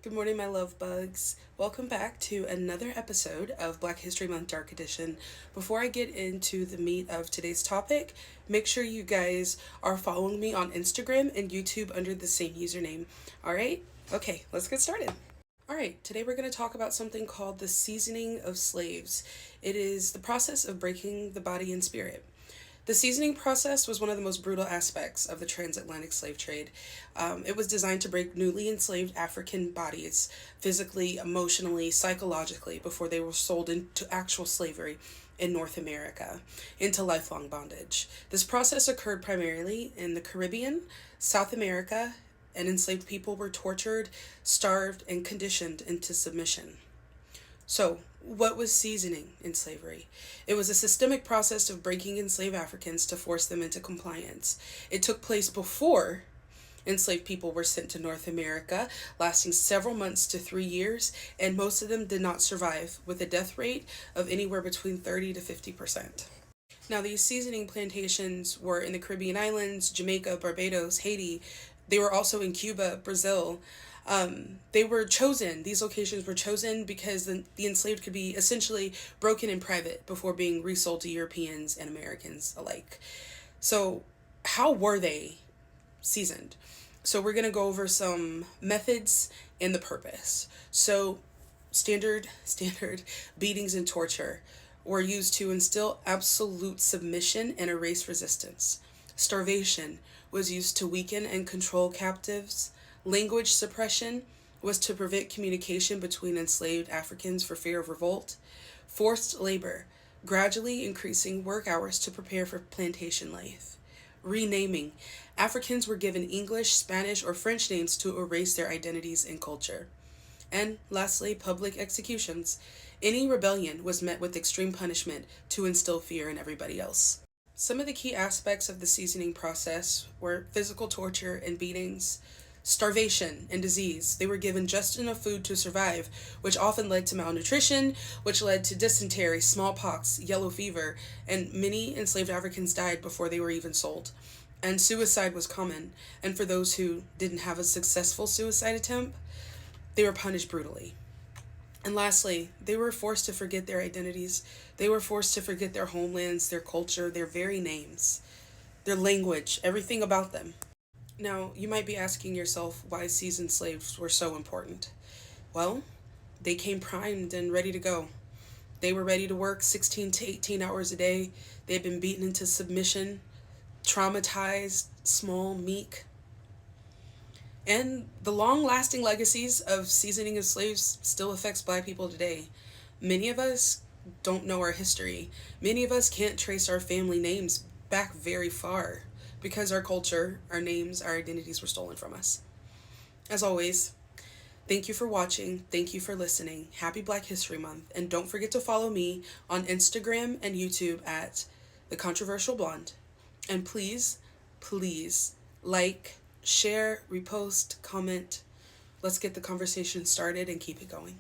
Good morning, my love bugs. Welcome back to another episode of Black History Month Dark Edition. Before I get into the meat of today's topic, make sure you guys are following me on Instagram and YouTube under the same username. All right? Okay, let's get started. All right, today we're going to talk about something called the seasoning of slaves. It is the process of breaking the body and spirit. The seasoning process was one of the most brutal aspects of the transatlantic slave trade. It was designed to break newly enslaved African bodies physically, emotionally, psychologically before they were sold into actual slavery in North America into lifelong bondage. This process occurred primarily in the Caribbean, South America, and enslaved people were tortured, starved, and conditioned into submission. So, what was seasoning in slavery? It was a systemic process of breaking enslaved Africans to force them into compliance. It took place before enslaved people were sent to North America, lasting several months to 3 years, and most of them did not survive, with a death rate of anywhere between 30 to 50%. Now, these seasoning plantations were in the Caribbean islands, Jamaica, Barbados, Haiti. They were also in Cuba, Brazil. These locations were chosen because the enslaved could be essentially broken in private before being resold to Europeans and Americans alike. So, how were they seasoned? So, we're going to go over some methods and the purpose. So, standard beatings and torture were used to instill absolute submission and erase resistance. Starvation was used to weaken and control captives. Language suppression was to prevent communication between enslaved Africans for fear of revolt. Forced labor, gradually increasing work hours to prepare for plantation life. Renaming, Africans were given English, Spanish, or French names to erase their identities and culture. And lastly, public executions. Any rebellion was met with extreme punishment to instill fear in everybody else. Some of the key aspects of the seasoning process were physical torture and beatings, starvation and disease. They were given just enough food to survive, which often led to malnutrition, which led to dysentery, smallpox, yellow fever, and many enslaved Africans died before they were even sold. And suicide was common, and for those who didn't have a successful suicide attempt, they were punished brutally. And lastly, they were forced to forget their identities. They were forced to forget their homelands, their culture, their very names, their language, everything about them. Now, you might be asking yourself why seasoned slaves were so important. Well, they came primed and ready to go. They were ready to work 16 to 18 hours a day. They had been beaten into submission, traumatized, small, meek. And the long-lasting legacies of seasoning of slaves still affects Black people today. Many of us don't know our history. Many of us can't trace our family names back very far because our culture, our names, our identities were stolen from us. As always, thank you for watching. Thank you for listening. Happy Black History Month. And don't forget to follow me on Instagram and YouTube at The Controversial Blonde. And please, like, share, repost, comment. Let's get the conversation started and keep it going.